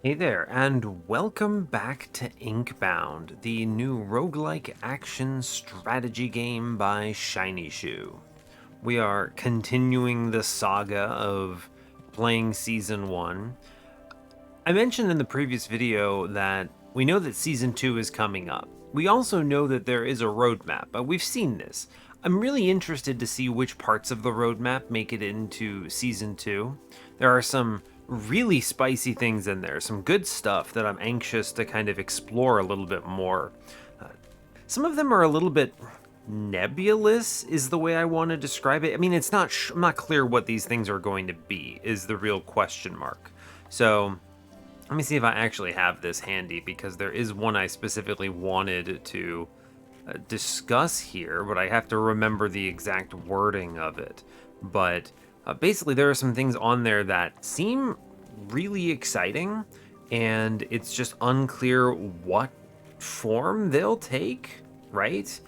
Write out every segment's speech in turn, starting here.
Hey there, and welcome back to Inkbound, the new roguelike action strategy game by Shiny Shoe. We are continuing the saga of playing Season 1. I mentioned in the previous video that we know that Season 2 is coming up. We also know that there is a roadmap, but we've seen this. I'm really interested to see which parts of the roadmap make it into Season 2. There are some really spicy things in there, some good stuff that I'm anxious to kind of explore a little bit more. Uh, some of them are a little bit nebulous, is the way I want to describe it. I mean, I'm not clear what these things are going to be, is the real question mark. So let me see if I actually have this handy, because there is one I specifically wanted to discuss here, but I have to remember the exact wording of it. But basically, there are some things on there that seem really exciting, and it's just unclear what form they'll take, right?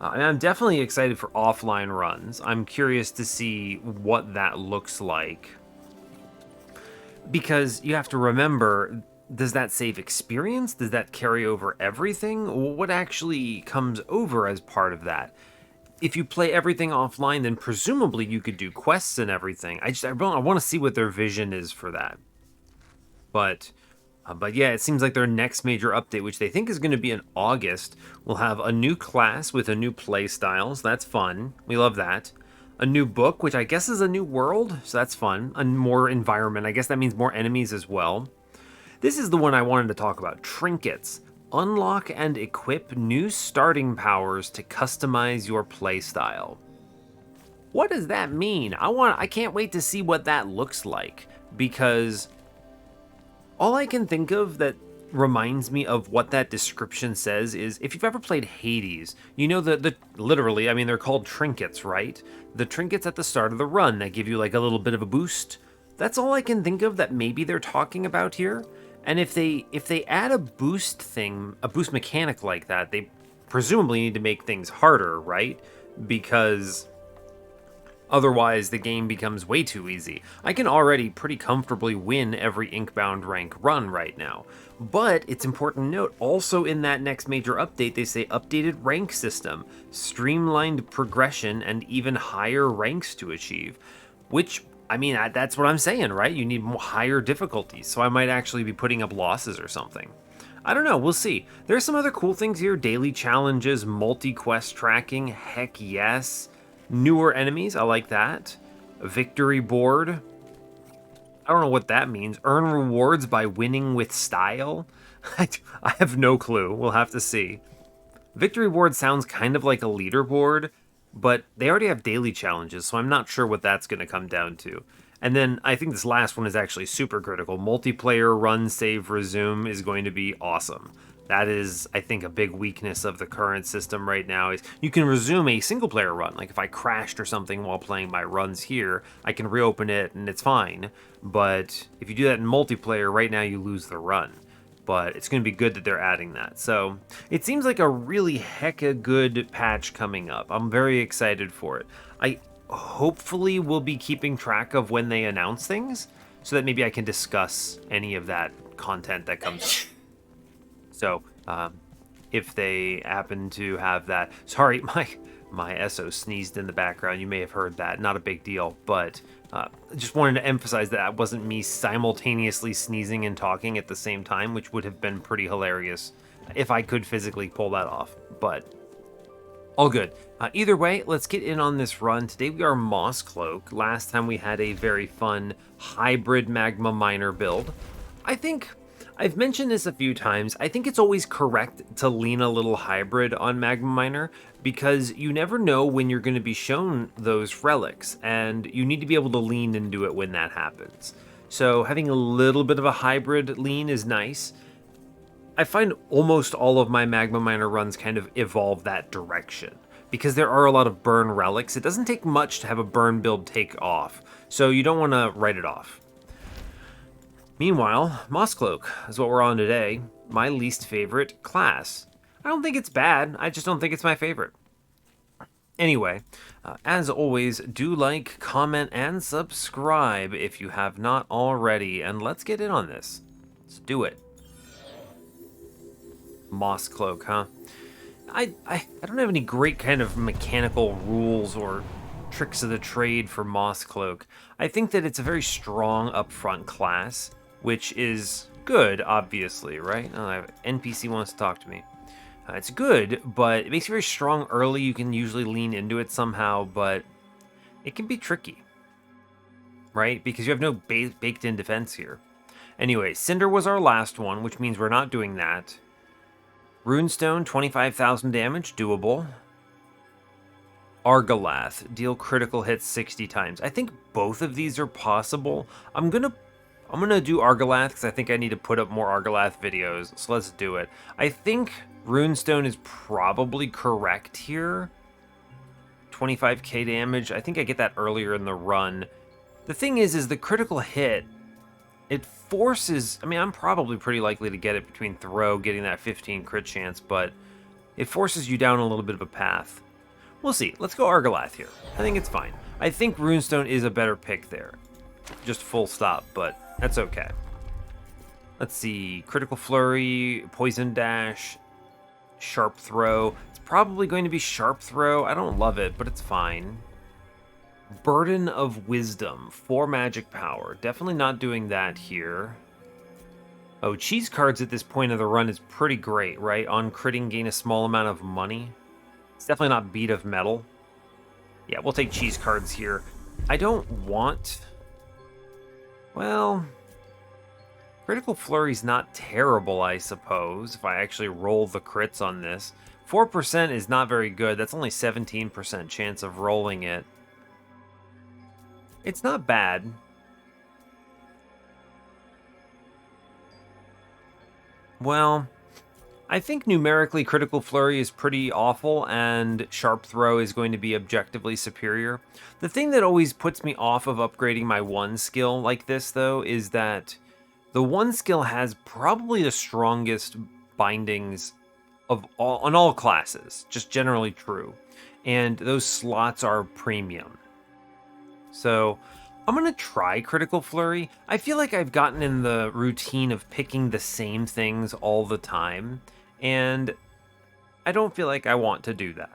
And I'm definitely excited for offline runs. I'm curious to see what that looks like, because you have to remember, does that save experience? Does that carry over everything? What actually comes over as part of that? If you play everything offline, then presumably you could do quests and everything. I want to see what their vision is for that. But yeah, it seems like their next major update, which they think is going to be in August, will have a new class with a new play style, so that's fun. We love that. A new book, which I guess is a new world, so that's fun. A more environment, I guess that means more enemies as well. This is the one I wanted to talk about, trinkets. Unlock and equip new starting powers to customize your playstyle. What does that mean? I can't wait to see what that looks like, because all I can think of that reminds me of what that description says is, if you've ever played Hades, you know the literally, I mean, they're called trinkets, right? The trinkets at the start of the run that give you like a little bit of a boost. That's all I can think of that maybe they're talking about here. And if they add a boost thing, a boost mechanic like that, they presumably need to make things harder, right? Because otherwise, the game becomes way too easy. I can already pretty comfortably win every Inkbound rank run right now. But it's important to note, also in that next major update, they say updated rank system, streamlined progression, and even higher ranks to achieve. Which, I mean, that's what I'm saying, right? You need higher difficulties, so I might actually be putting up losses or something. I don't know, we'll see. There's some other cool things here, daily challenges, multi-quest tracking, heck yes. Newer enemies, I like that. A victory board. I don't know what that means. Earn rewards by winning with style. I have no clue. We'll have to see. Victory board sounds kind of like a leaderboard, but they already have daily challenges, so I'm not sure what that's going to come down to. And then I think this last one is actually super critical. Multiplayer run, save, resume is going to be awesome. That is, I think, a big weakness of the current system right now is you can resume a single player run. Like if I crashed or something while playing my runs here, I can reopen it and it's fine. But if you do that in multiplayer, right now you lose the run. But it's going to be good that they're adding that. So it seems like a really hecka good patch coming up. I'm very excited for it. I hopefully will be keeping track of when they announce things so that maybe I can discuss any of that content that comes. So, if they happen to have that, sorry, my SO sneezed in the background. You may have heard that. Not a big deal, but just wanted to emphasize that it wasn't me simultaneously sneezing and talking at the same time, which would have been pretty hilarious if I could physically pull that off. But all good. Either way, let's get in on this run. Today we are Mosscloak. Last time we had a very fun hybrid magma miner build. I think I've mentioned this a few times. I think it's always correct to lean a little hybrid on Magma Miner because you never know when you're going to be shown those relics, and you need to be able to lean into it when that happens. So having a little bit of a hybrid lean is nice. I find almost all of my Magma Miner runs kind of evolve that direction because there are a lot of burn relics. It doesn't take much to have a burn build take off, so you don't want to write it off. Meanwhile, Mosscloak is what we're on today, my least favorite class. I don't think it's bad, I just don't think it's my favorite. Anyway, as always, do like, comment, and subscribe if you have not already, and let's get in on this. Let's do it. Mosscloak, huh? I don't have any great kind of mechanical rules or tricks of the trade for Mosscloak. I think that it's a very strong upfront class, which is good, obviously, right? Oh, NPC wants to talk to me. It's good, but it makes you very strong early. You can usually lean into it somehow, but it can be tricky, right? Because you have no baked-in defense here. Anyway, Cynder was our last one, which means we're not doing that. Runestone, 25,000 damage, doable. Argalath, deal critical hits 60 times. I think both of these are possible. I'm gonna do Argalath because I think I need to put up more Argalath videos. So let's do it. I think Runestone is probably correct here. 25k damage. I think I get that earlier in the run. The thing is the critical hit, it forces, I mean, I'm probably pretty likely to get it between throw, getting that 15 crit chance, but it forces you down a little bit of a path. We'll see. Let's go Argalath here. I think it's fine. I think Runestone is a better pick there. Just full stop, but that's okay. Let's see. Critical Flurry, Poison Dash, Sharp Throw. It's probably going to be Sharp Throw. I don't love it, but it's fine. Burden of Wisdom, 4 magic power. Definitely not doing that here. Oh, cheese cards at this point of the run is pretty great, right? On critting, gain a small amount of money. It's definitely not Beat of Metal. Yeah, we'll take cheese cards here. I don't want... Well... Critical Flurry's not terrible, I suppose, if I actually roll the crits on this. 4% is not very good. That's only 17% chance of rolling it. It's not bad. Well, I think numerically Critical Flurry is pretty awful, and Sharp Throw is going to be objectively superior. The thing that always puts me off of upgrading my one skill like this, though, is that the one skill has probably the strongest bindings of on all classes, just generally true. And those slots are premium. So I'm going to try Critical Flurry. I feel like I've gotten in the routine of picking the same things all the time, and I don't feel like I want to do that.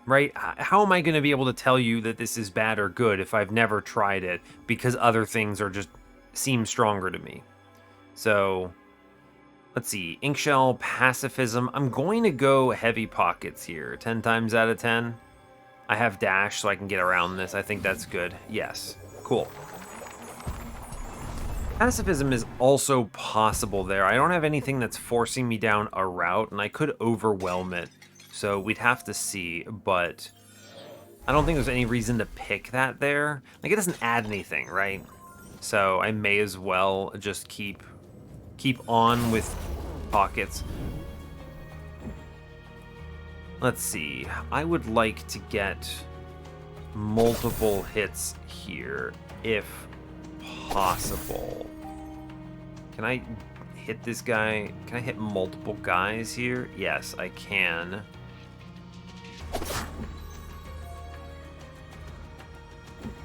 Right? How am I going to be able to tell you that this is bad or good if I've never tried it because other things are just seem stronger to me? So let's see. Inkshell, Pacifism. I'm going to go Heavy Pockets here. 10 times out of 10. I have dash, so I can get around this. I think that's good. Yes. Cool. Pacifism is also possible there. I don't have anything that's forcing me down a route, and I could overwhelm it. So we'd have to see, but I don't think there's any reason to pick that there. Like, it doesn't add anything, right? So I may as well just keep on with pockets. Let's see. I would like to get multiple hits here, if possible. Can I hit this guy? Can I hit multiple guys here? Yes, I can.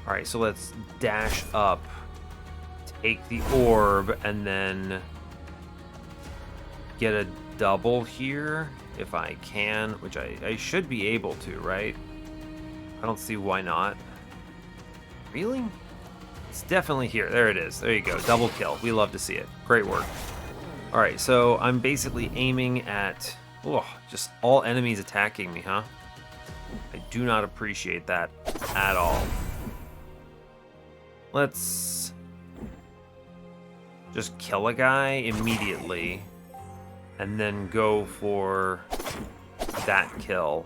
Alright, so let's dash up, take the orb, and then get a double here. If I can, which I should be able to, right? I don't see why not. Really? It's definitely here. There it is. There you go. Double kill. We love to see it. Great work. All right, so I'm basically aiming at just all enemies attacking me, huh? I do not appreciate that at all. Let's just kill a guy immediately and then go for that kill.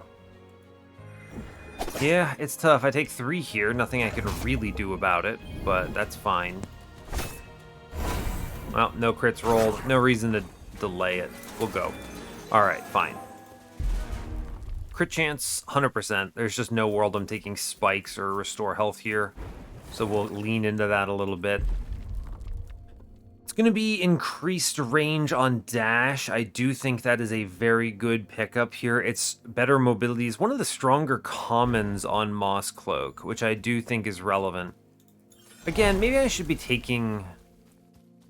Yeah, it's tough. I take 3 here. Nothing I can really do about it, but that's fine. Well, no crits rolled. No reason to delay it. We'll go. Alright, fine. Crit chance, 100%. There's just no world I'm taking spikes or restore health here. So we'll lean into that a little bit. It's going to be increased range on dash. I do think that is a very good pickup here. It's better mobility. It's one of the stronger commons on Mosscloak, which I do think is relevant. Again, maybe I should be taking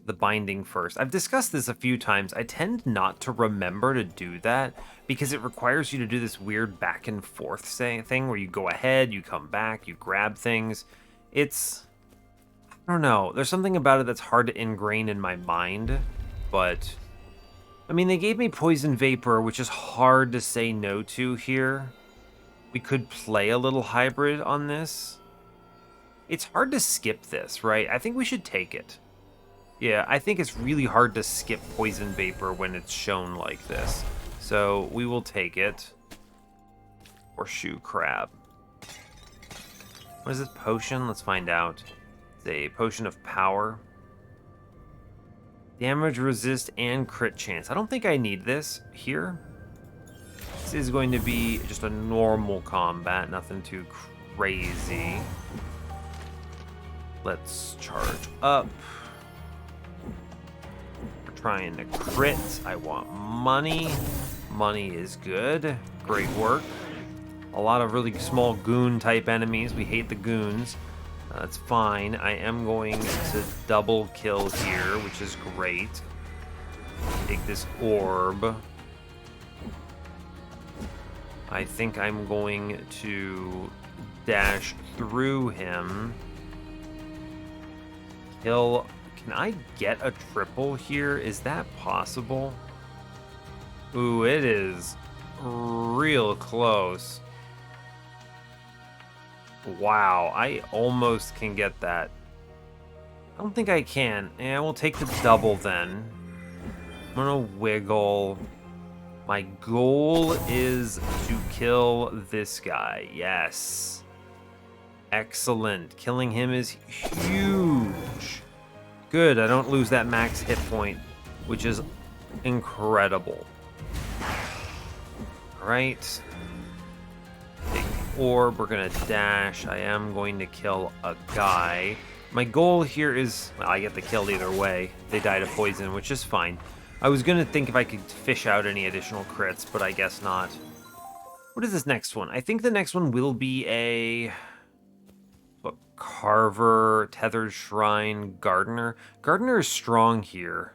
the binding first. I've discussed this a few times. I tend not to remember to do that because it requires you to do this weird back and forth thing where you go ahead, you come back, you grab things. It's, I don't know. There's something about it that's hard to ingrain in my mind, but I mean, they gave me Poison Vapor, which is hard to say no to here. We could play a little hybrid on this. It's hard to skip this, right? I think we should take it. Yeah, I think it's really hard to skip Poison Vapor when it's shown like this. So we will take it. Horseshoe Crab. What is this potion? Let's find out. It's a potion of power. Damage, resist, and crit chance. I don't think I need this here. This is going to be just a normal combat, nothing too crazy. Let's charge up. We're trying to crit. I want money. Money is good. Great work. A lot of really small goon type enemies. We hate the goons. That's fine. I am going to double kill here, which is great. Take this orb. I think I'm going to dash through him. Kill. Can I get a triple here? Is that possible? Ooh, it is real close. Wow, I almost can get that. I don't think I can. And we'll take the double then. I'm gonna wiggle. My goal is to kill this guy. Yes. Excellent. Killing him is huge. Good, I don't lose that max hit point, which is incredible. All right. Orb, we're gonna dash. I am going to kill a guy. My goal here is, well, I get the kill either way. They died of poison, which is fine. I was gonna think if I could fish out any additional crits, but I guess not. What is this next one? I think the next one will be a Carver, Tethered Shrine, Gardener. Gardener is strong here.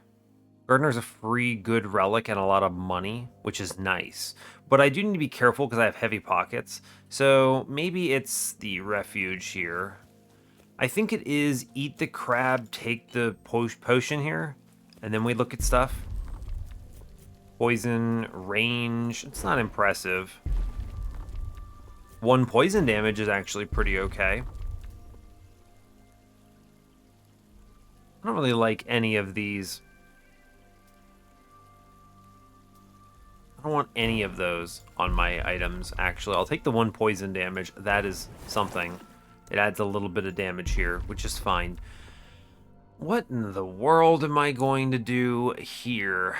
Gardener's a free good relic and a lot of money, which is nice. But I do need to be careful because I have heavy pockets. So maybe it's the refuge here. I think it is eat the crab, take the potion here, and then we look at stuff. Poison, range, it's not impressive. 1 poison damage is actually pretty okay. I don't really like any of these. I don't want any of those on my items, actually. I'll take the 1 poison damage. That is something. It adds a little bit of damage here, which is fine. What in the world am I going to do here?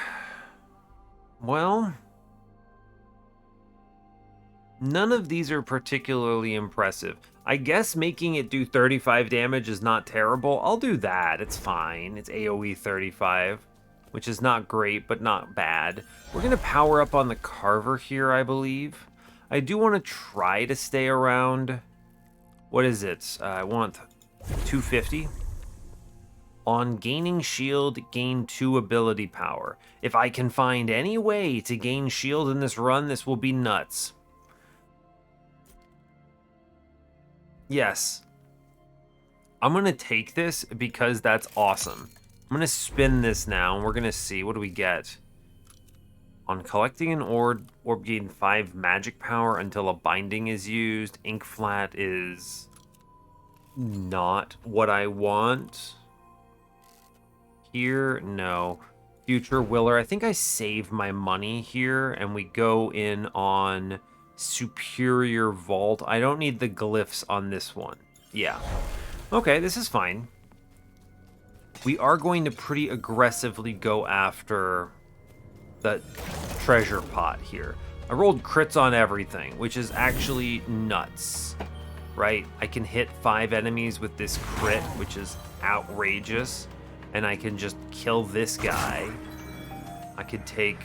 Well, none of these are particularly impressive. I guess making it do 35 damage is not terrible. I'll do that. It's fine. It's AoE 35. Which is not great, but not bad. We're going to power up on the Carver here, I believe. I do want to try to stay around. What is it? I want 250. On gaining shield, gain 2 ability power. If I can find any way to gain shield in this run, this will be nuts. Yes. I'm going to take this because that's awesome. I'm going to spin this now, and we're going to see. What do we get? On collecting an orb gain 5 magic power until a binding is used. Ink flat is not what I want. Here, no. Future Willer. I think I save my money here, and we go in on Superior Vault. I don't need the glyphs on this one. Yeah. Okay, this is fine. We are going to pretty aggressively go after the treasure pot here. I rolled crits on everything, which is actually nuts, right? I can hit 5 enemies with this crit, which is outrageous, and I can just kill this guy. I could take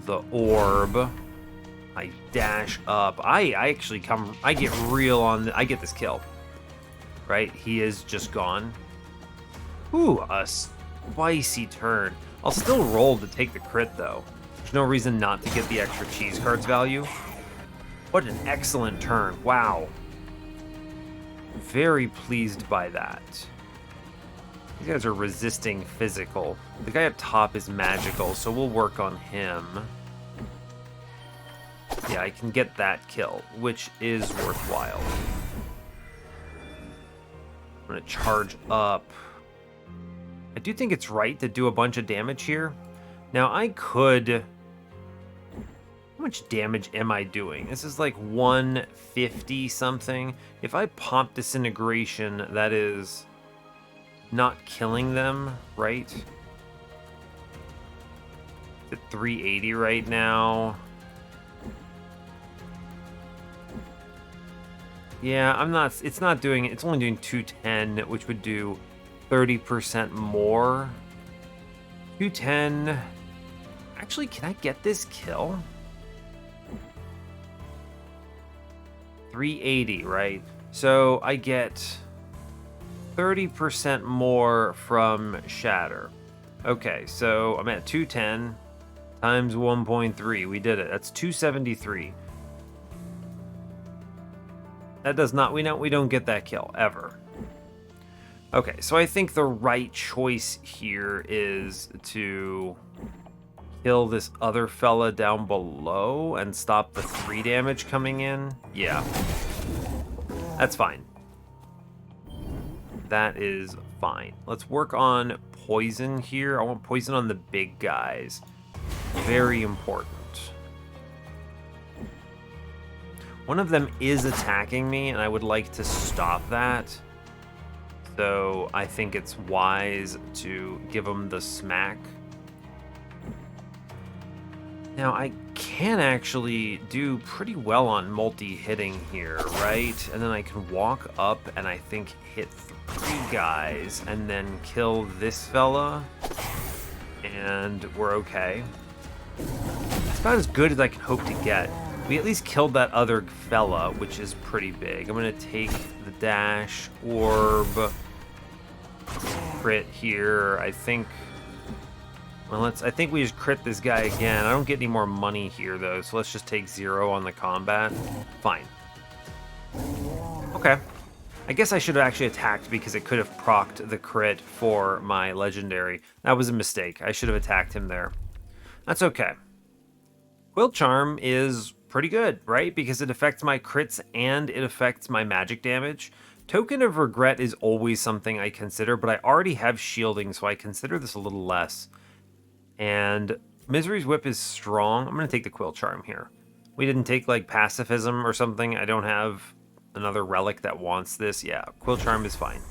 the orb. I dash up. I actually come, I get real on, I get this kill, right? He is just gone. Ooh, spicy turn. I'll still roll to take the crit, though. There's no reason not to get the extra cheese cards value. What an excellent turn. Wow. Very pleased by that. These guys are resisting physical. The guy up top is magical, so we'll work on him. Yeah, I can get that kill, which is worthwhile. I'm going to charge up. I do think it's right to do a bunch of damage here. Now, I could... How much damage am I doing? This is like 150 something. If I pop Disintegration, that is not killing them, right? It's at 380 right now. Yeah, I'm not, it's not doing, it's only doing 210, which would do 30% more. 210. Actually, can I get this kill? 380, right? So I get 30% more from Shatter. Okay, so I'm at 210 times 1.3. We did it. That's 273. That does not, we don't get that kill ever. Okay, so I think the right choice here is to kill this other fella down below and stop the 3 damage coming in. Yeah. That's fine. That is fine. Let's work on poison here. I want poison on the big guys. Very important. One of them is attacking me, and I would like to stop that. So I think it's wise to give him the smack. Now, I can actually do pretty well on multi-hitting here, right? And then I can walk up and I think hit 3 guys and then kill this fella. And we're okay. It's about as good as I can hope to get. We at least killed that other fella, which is pretty big. I'm going to take the dash, orb, crit here. I think... Well, I think we just crit this guy again. I don't get any more money here, though, so let's just take 0 on the combat. Fine. Okay. I guess I should have actually attacked because it could have procced the crit for my legendary. That was a mistake. I should have attacked him there. That's okay. Quill Charm is pretty good, right? Because it affects my crits and it affects my magic damage. Token of Regret is always something I consider, but I already have shielding, so I consider this a little less. And Misery's Whip is strong. I'm going to take the Quill Charm here. We didn't take, like, Pacifism or something. I don't have another relic that wants this. Yeah, Quill Charm is fine.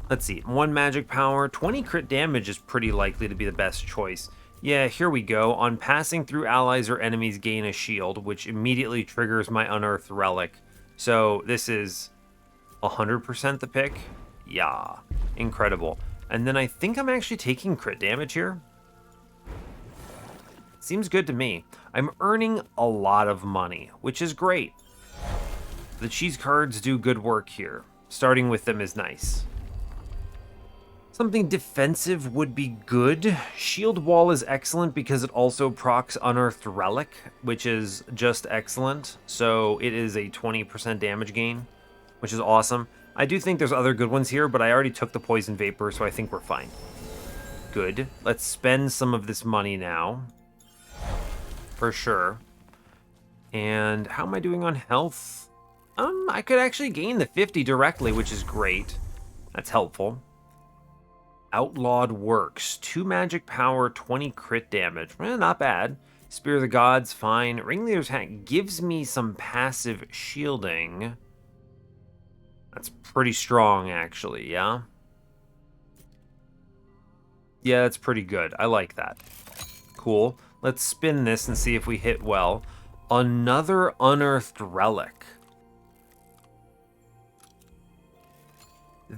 Let's see. 1 magic power. 20 crit damage is pretty likely to be the best choice. Yeah, here we go. On passing through allies or enemies, gain a shield, which immediately triggers my unearthed relic. So this is 100% the pick. Yeah, incredible. And then I think I'm actually taking crit damage here. Seems good to me. I'm earning a lot of money, which is great. The cheese cards do good work here. Starting with them is nice. Something defensive would be good. Shield Wall is excellent because it also procs Unearthed Relic, which is just excellent. So it is a 20% damage gain, which is awesome. I do think there's other good ones here, but I already took the Poison Vapor, so I think we're fine. Good. Let's spend some of this money now. For sure. And how am I doing on health? I could actually gain the 50 directly, which is great. That's helpful. Outlawed Works. 2 magic power, 20 crit damage. Not bad. Spear of the Gods, fine. Ringleader's Hat gives me some passive shielding. That's pretty strong, actually, yeah? Yeah, that's pretty good. I like that. Cool. Let's spin this and see if we hit well. Another Unearthed Relic.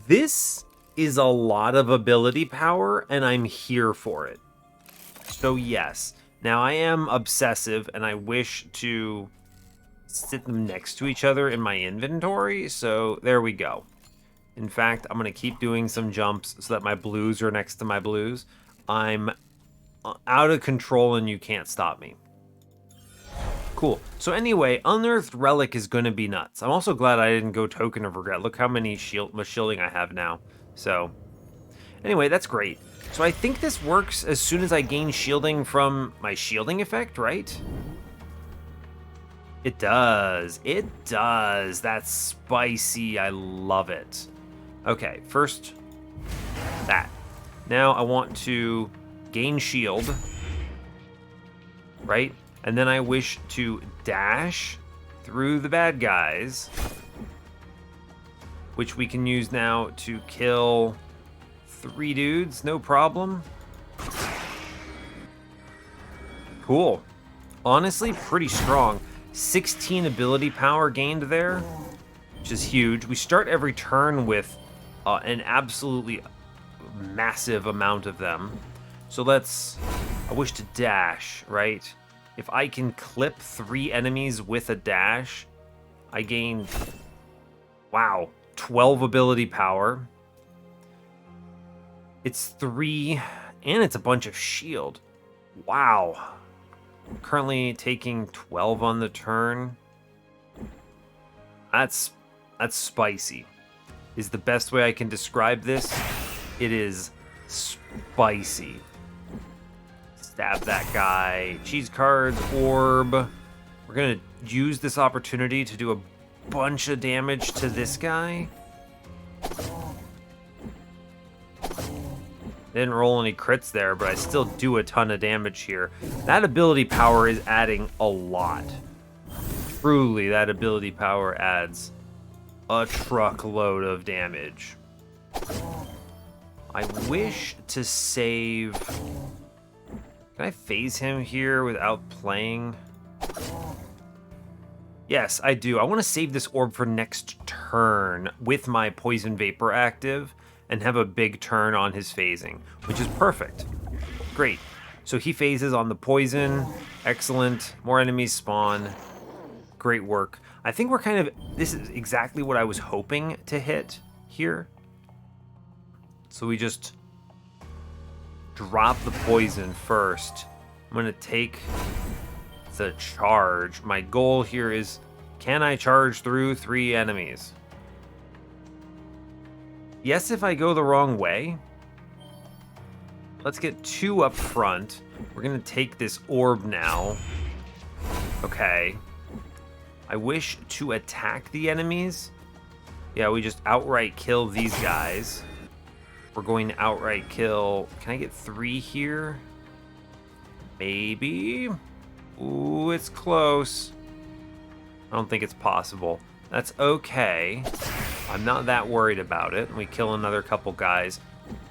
This is a lot of ability power, and I'm here for it. So yes. Now, I am obsessive, and I wish to sit them next to each other in my inventory, so there we go. In fact, I'm going to keep doing some jumps so that my blues are next to my blues. I'm out of control and you can't stop me. Cool. So anyway, Unearthed Relic is going to be nuts. I'm also glad I didn't go Token of Regret. Look how many shielding I have now. So anyway, that's great. So I think this works as soon as I gain shielding from my shielding effect, right? It does. It does. That's spicy. I love it. Okay, first that. Now I want to gain shield, right? And then I wish to dash through the bad guys, which we can use now to kill 3 dudes, no problem. Cool. Honestly, pretty strong. 16 ability power gained there, which is huge. We start every turn with an absolutely massive amount of them. So I wish to dash, right? If I can clip 3 enemies with a dash, I gain, wow, 12 ability power. It's 3, and it's a bunch of shield. Wow. I'm currently taking 12 on the turn. That's spicy. Is the best way I can describe this. It is spicy. Stab that guy. Cheese cards, orb. We're gonna use this opportunity to do a bunch of damage to this guy. Didn't roll any crits there, but I still do a ton of damage here. That ability power is adding a lot. Truly, that ability power adds a truckload of damage. I wish to save... Can I phase him here without playing? Yes, I do. I want to save this orb for next turn with my Poison Vapor active and have a big turn on his phasing, which is perfect. Great. So he phases on the poison. Excellent. More enemies spawn. Great work. I think we're kind of... This is exactly what I was hoping to hit here. So we just drop the poison first. I'm going to take the charge. My goal here is, can I charge through 3 enemies? Yes, if I go the wrong way. Let's get 2 up front. We're going to take this orb now. Okay. I wish to attack the enemies. Yeah, we just outright kill these guys. We're going to outright kill... Can I get 3 here? Maybe? Ooh, it's close. I don't think it's possible. That's okay. I'm not that worried about it. We kill another couple guys.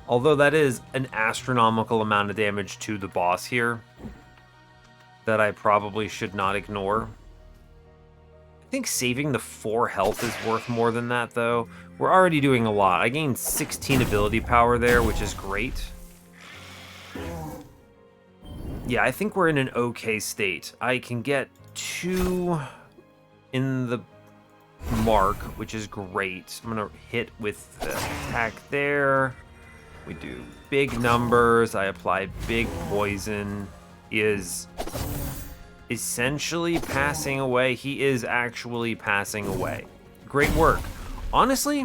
Although that is an astronomical amount of damage to the boss here that I probably should not ignore. I think saving the 4 health is worth more than that, though. We're already doing a lot. I gained 16 ability power there, which is great. Yeah, I think we're in an okay state. I can get 2 in the mark, which is great. I'm gonna hit with the attack there. We do big numbers. I apply big poison. He is essentially passing away. He is actually passing away. Great work. Honestly,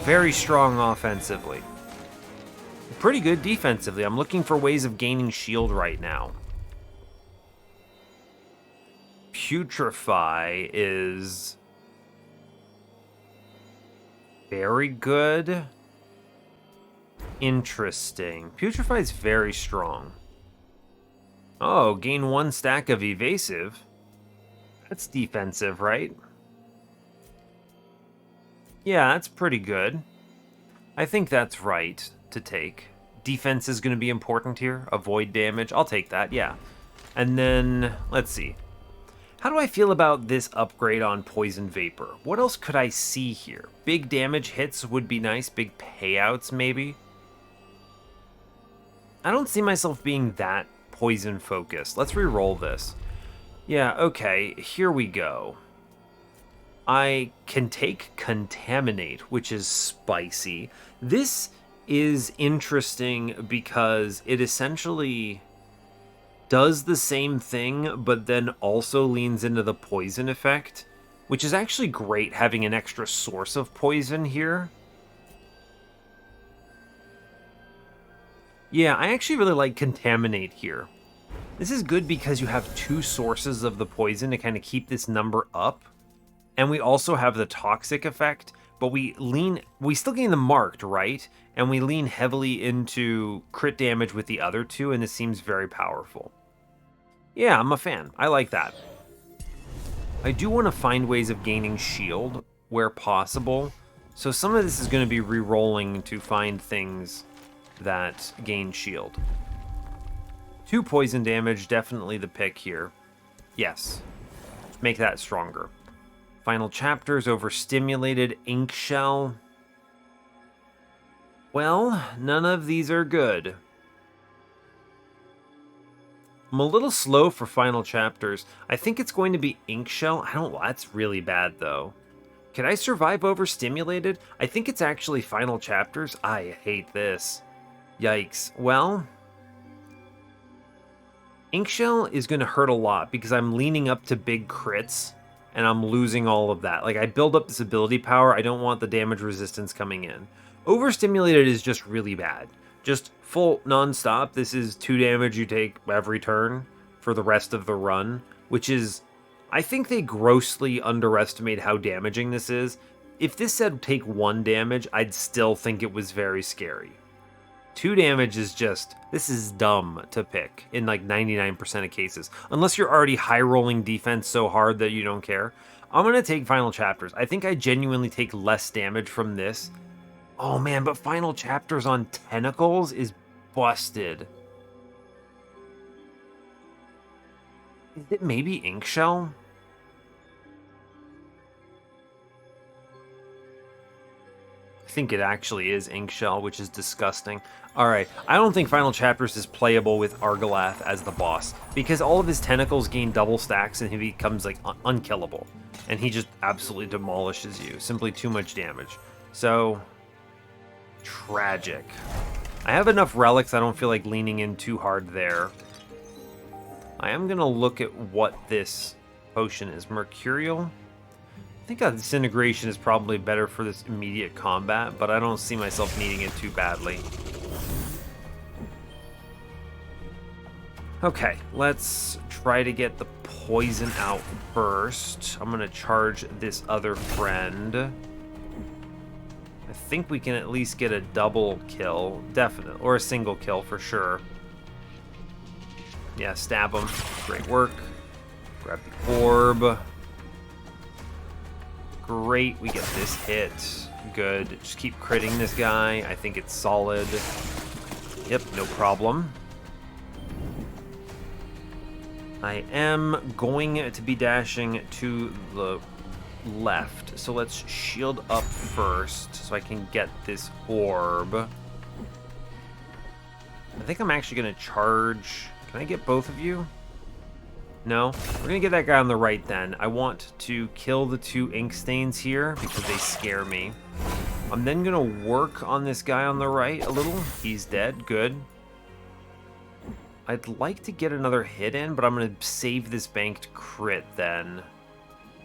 very strong offensively. Pretty good defensively. I'm looking for ways of gaining shield right now. Putrefy is very good. Interesting. Putrefy is very strong. Oh, gain 1 stack of evasive. That's defensive, right? Yeah, that's pretty good. I think that's right to take. Defense is going to be important here. Avoid damage. I'll take that, yeah. And then, let's see. How do I feel about this upgrade on Poison Vapor? What else could I see here? Big damage hits would be nice. Big payouts, maybe. I don't see myself being that poison focused. Let's re-roll this. Yeah, okay, here we go. I can take Contaminate, which is spicy. This is interesting because it essentially does the same thing, but then also leans into the poison effect, which is actually great having an extra source of poison here. Yeah, I actually really like Contaminate here. This is good because you have two sources of the poison to kind of keep this number up. And we also have the toxic effect, but we still gain the marked, right? And we lean heavily into crit damage with the other two, and this seems very powerful. Yeah, I'm a fan. I like that. I do want to find ways of gaining shield where possible. So some of this is going to be re-rolling to find things that gain shield. 2 poison damage, definitely the pick here. Yes, make that stronger. Final chapters, overstimulated, ink shell. Well, none of these are good. I'm a little slow for final chapters. I think it's going to be ink shell. That's really bad though. Can I survive overstimulated? I think it's actually final chapters. I hate this. Yikes. Well, Inkshell is going to hurt a lot because I'm leaning up to big crits and I'm losing all of that. Like, I build up this ability power. I don't want the damage resistance coming in. Overstimulated is just really bad. Just full non-stop. This is 2 damage you take every turn for the rest of the run, which is... I think they grossly underestimate how damaging this is. If this said take 1 damage, I'd still think it was very scary. 2 damage is just, this is dumb to pick in like 99% of cases. Unless you're already high rolling defense so hard that you don't care. I'm going to take final chapters. I think I genuinely take less damage from this. Oh man, but final chapters on tentacles is busted. Is it maybe Inkshell? I think it actually is Inkshell, which is disgusting. Alright, I don't think Final Chapters is playable with Argalath as the boss, because all of his tentacles gain double stacks and he becomes like unkillable. And he just absolutely demolishes you. Simply too much damage. So, tragic. I have enough relics, I don't feel like leaning in too hard there. I am going to look at what this potion is. Mercurial? I think Disintegration is probably better for this immediate combat, but I don't see myself needing it too badly. Okay, let's try to get the poison out first. I'm going to charge this other friend. I think we can at least get a double kill, definitely, or a single kill for sure. Yeah, stab him. Great work. Grab the orb. Great, we get this hit. Good. Just keep critting this guy. I think it's solid. Yep, no problem. I am going to be dashing to the left. So let's shield up first so I can get this orb. I think I'm actually going to charge. Can I get both of you? No? We're going to get that guy on the right then. I want to kill the 2 ink stains here because they scare me. I'm then going to work on this guy on the right a little. He's dead. Good. I'd like to get another hit in, but I'm going to save this banked crit then.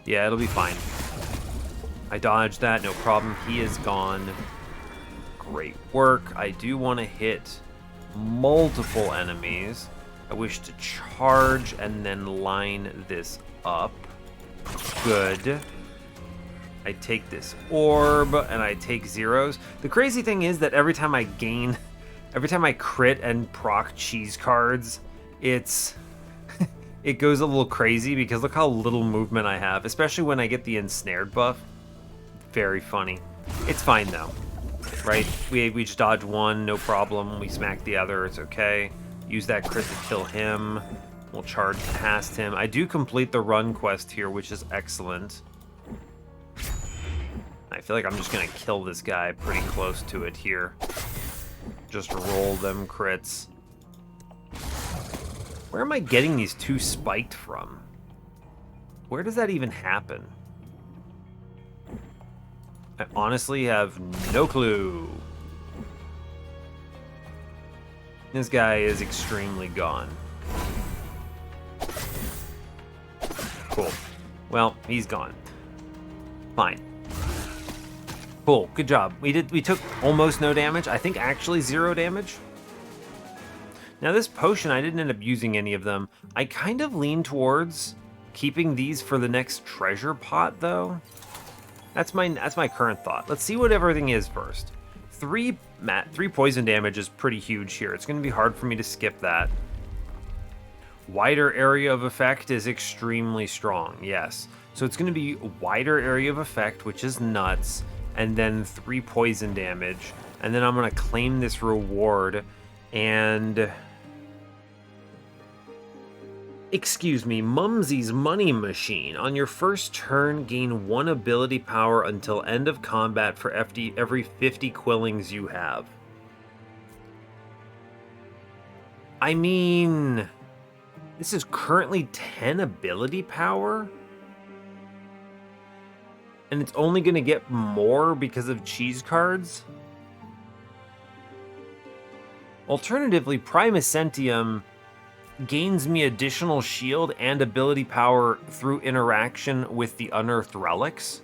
Yeah, it'll be fine. I dodged that. No problem. He is gone. Great work. I do want to hit multiple enemies. I wish to charge and then line this up. Good. I take this orb and I take zeros. The crazy thing is that every time I crit and proc cheese cards, it goes a little crazy because look how little movement I have, especially when I get the ensnared buff. Very funny. It's fine though, right? We just dodge one, no problem. We smack the other, it's okay. Use that crit to kill him. We'll charge past him. I do complete the run quest here, which is excellent. I feel like I'm just going to kill this guy pretty close to it here. Just roll them crits. Where am I getting these 2 spiked from? Where does that even happen? I honestly have no clue. This guy is extremely gone. Cool. Well, he's gone. Fine. Cool, good job. We took almost no damage. I think actually 0 damage. Now this potion, I didn't end up using any of them. I kind of lean towards keeping these for the next treasure pot though. That's my current thought. Let's see what everything is first. 3 poison damage is pretty huge here. It's gonna be hard for me to skip that. Wider area of effect is extremely strong, yes. So it's gonna be wider area of effect, which is nuts, and then 3 poison damage. And then I'm gonna claim this reward and... Excuse me, Mumsy's Money Machine. On your first turn, gain 1 ability power until end of combat for every 50 quillings you have. I mean, this is currently 10 ability power? And it's only going to get more because of cheese cards? Alternatively, Primacentium gains me additional shield and ability power through interaction with the unearthed relics,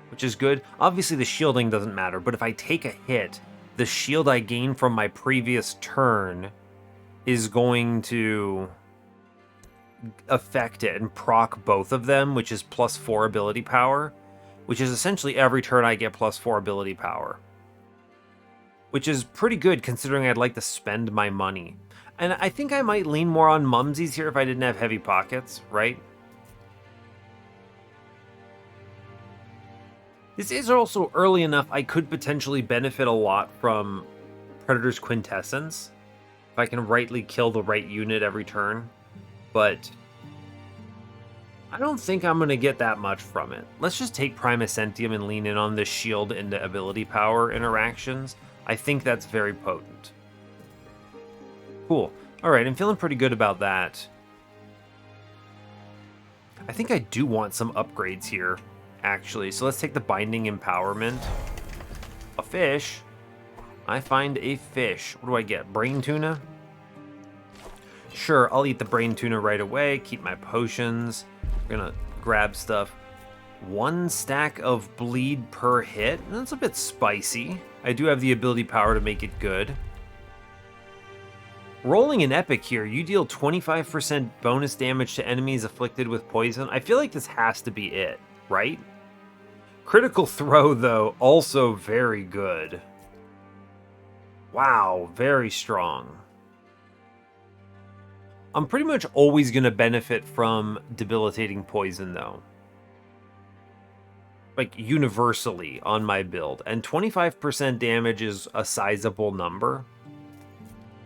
which is good. Obviously the shielding doesn't matter, but if I take a hit, the shield I gain from my previous turn is going to affect it and proc both of them, which is +4 ability power, which is essentially every turn I get +4 ability power, which is pretty good considering I'd like to spend my money. And I think I might lean more on Mumsy's here if I didn't have heavy pockets, right? This is also early enough I could potentially benefit a lot from Predator's Quintessence, if I can rightly kill the right unit every turn. But I don't think I'm going to get that much from it. Let's just take Primacentium and lean in on the shield into ability power interactions. I think that's very potent. Cool. Alright, I'm feeling pretty good about that. I think I do want some upgrades here, actually. So let's take the Binding Empowerment. A fish. I find a fish. What do I get? Brain tuna? Sure, I'll eat the brain tuna right away. Keep my potions. We're gonna grab stuff. 1 stack of bleed per hit. That's a bit spicy. I do have the ability power to make it good. Rolling an epic here, you deal 25% bonus damage to enemies afflicted with poison. I feel like this has to be it, right? Critical throw, though, also very good. Wow, very strong. I'm pretty much always going to benefit from debilitating poison, though. Like, universally on my build. And 25% damage is a sizable number.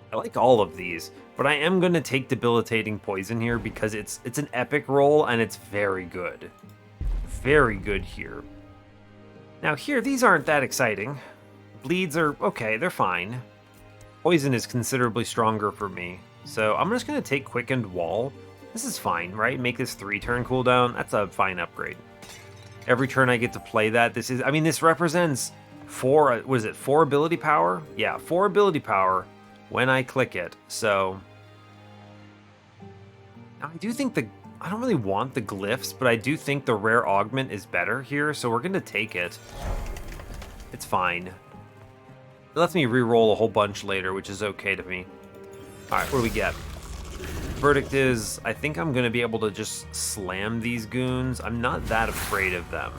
I like all of these, but I am going to take debilitating poison here because it's an epic roll and it's very good. Very good here. Now here, these aren't that exciting. Bleeds are okay, they're fine. Poison is considerably stronger for me. So I'm just going to take Quickened Wall. This is fine, right? Make this 3-turn cooldown. That's a fine upgrade. Every turn I get to play that. This represents 4 ability power? Yeah, 4 ability power when I click it. So now I do think I don't really want the glyphs, but I do think the rare augment is better here, so we're gonna take it. It's fine. It lets me re-roll a whole bunch later, which is okay to me. Alright, what do we get? Verdict is, I think I'm gonna be able to just slam these goons. I'm not that afraid of them.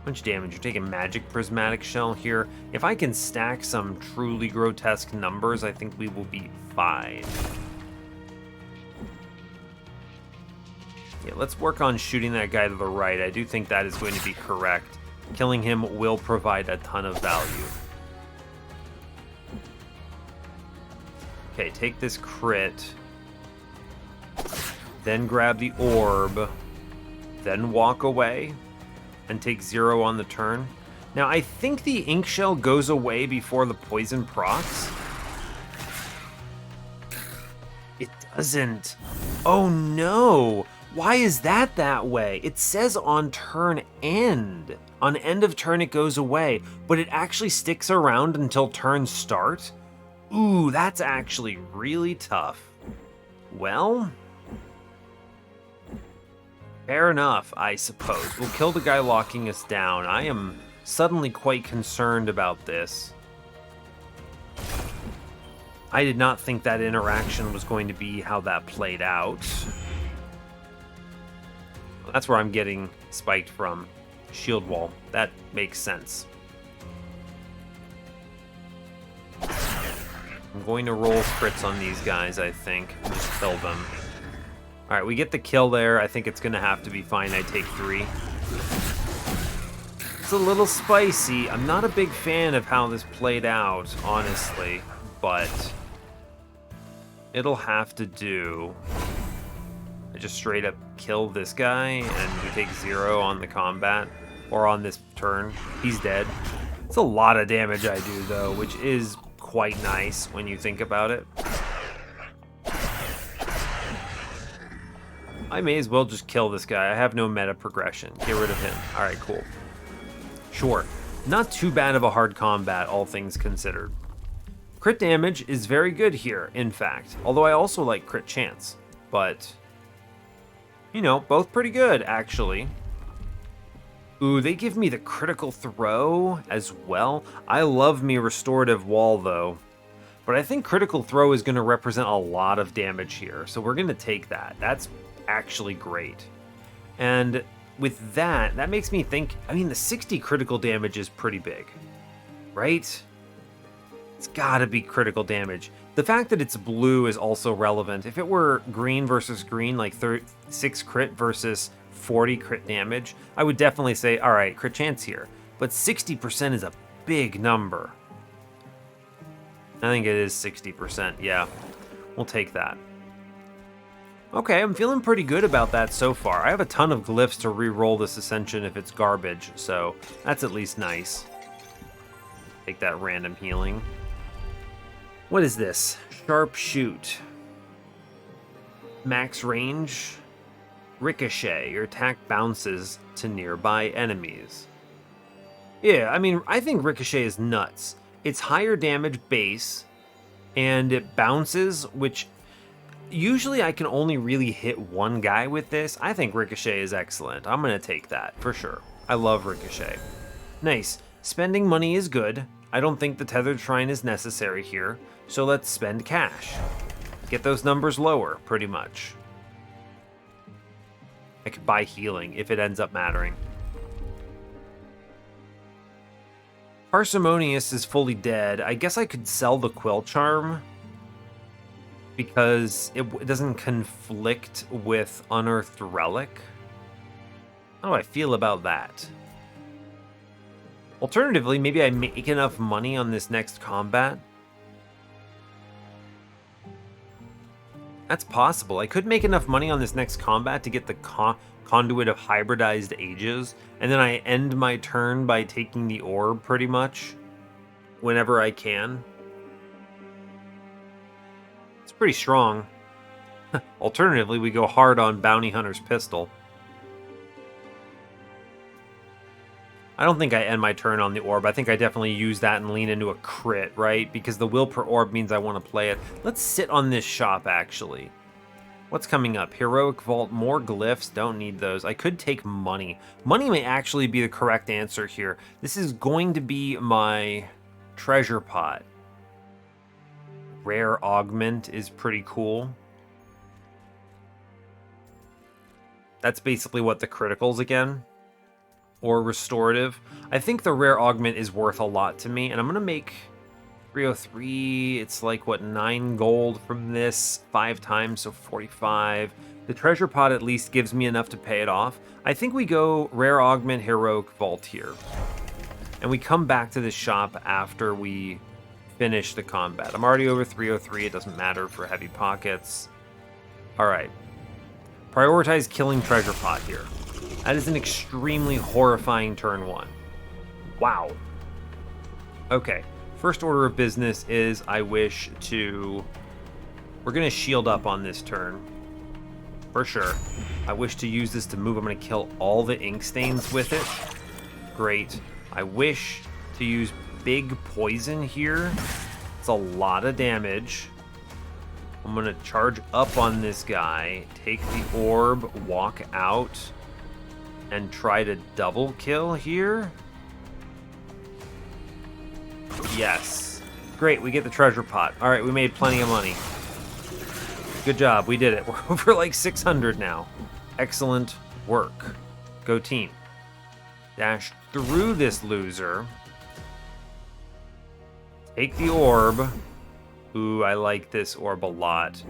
How much damage? You're taking Magic Prismatic Shell here. If I can stack some truly grotesque numbers, I think we will be fine. Yeah, let's work on shooting that guy to the right. I do think that is going to be correct. Killing him will provide a ton of value. Okay, take this crit. Then grab the orb. Then walk away. And take 0 on the turn. Now, I think the ink shell goes away before the poison procs. It doesn't. Oh no! Why is that way? It says on turn end. On end of turn it goes away, but it actually sticks around until turn start? Ooh, that's actually really tough. Well, fair enough, I suppose. We'll kill the guy locking us down. I am suddenly quite concerned about this. I did not think that interaction was going to be how that played out. That's where I'm getting spiked from. Shield wall. That makes sense. I'm going to roll crits on these guys, I think, and just kill them. Alright, we get the kill there. I think it's going to have to be fine. I take 3. It's a little spicy. I'm not a big fan of how this played out, honestly, but it'll have to do. I just straight up kill this guy, and we take 0 on the combat, or on this turn. He's dead. It's a lot of damage I do, though, which is quite nice when you think about it. I may as well just kill this guy. I have no meta progression. Get rid of him. Alright, cool. Sure. Not too bad of a hard combat, all things considered. Crit damage is very good here, in fact. Although I also like crit chance. But, you know, both pretty good, actually. Ooh, they give me the critical throw as well. I love me restorative wall, though. But I think critical throw is going to represent a lot of damage here. So we're going to take that. That's actually great. And with that, that makes me think, I mean, the 60 critical damage is pretty big, right? It's gotta be critical damage. The fact that it's blue is also relevant. If it were green versus green, like 6 crit versus 40 crit damage, I would definitely say, all right, crit chance here. But 60% is a big number. I think it is 60%, yeah. We'll take that. Okay, I'm feeling pretty good about that so far. I have a ton of glyphs to re-roll this Ascension if it's garbage, so that's at least nice. Take that random healing. What is this? Sharpshoot. Max range. Ricochet. Your attack bounces to nearby enemies. Yeah, I mean, I think Ricochet is nuts. It's higher damage base, and it bounces, which usually I can only really hit one guy with this. I think Ricochet is excellent. I'm going to take that, for sure. I love Ricochet. Nice. Spending money is good. I don't think the Tethered Shrine is necessary here, so let's spend cash. Get those numbers lower, pretty much. I could buy healing if it ends up mattering. Parsimonious is fully dead. I guess I could sell the Quill Charm because it doesn't conflict with Unearthed Relic. How do I feel about that? Alternatively, maybe I make enough money on this next combat. That's possible. I could make enough money on this next combat to get the Conduit of Hybridized Ages, and then I end my turn by taking the orb pretty much whenever I can. It's pretty strong. Alternatively, we go hard on Bounty Hunter's Pistol. I don't think I end my turn on the orb. I think I definitely use that and lean into a crit, right? Because the will per orb means I want to play it. Let's sit on this shop, actually. What's coming up? Heroic Vault, more glyphs. Don't need those. I could take money. Money may actually be the correct answer here. This is going to be my treasure pot. Rare Augment is pretty cool. That's basically what the criticals again. Or restorative. I think the rare augment is worth a lot to me, and I'm gonna make 303. It's like what, 9 gold from this 5 times, so 45. The treasure pot at least gives me enough to pay it off. I think we go rare augment, heroic vault here, and we come back to this shop after we finish the combat. I'm already over 303. It doesn't matter for heavy pockets. All right, prioritize killing treasure pot here. That is an extremely horrifying turn 1. Wow. Okay, first order of business is I wish to... We're going to shield up on this turn. For sure. I wish to use this to move. I'm going to kill all the ink stains with it. Great. I wish to use big poison here. It's a lot of damage. I'm going to charge up on this guy, take the orb, walk out, and try to double kill here. Yes. Great, we get the treasure pot. All right, we made plenty of money. Good job, we did it. We're over like 600 now. Excellent work. Go team. Dash through this loser. Take the orb. Ooh, I like this orb a lot.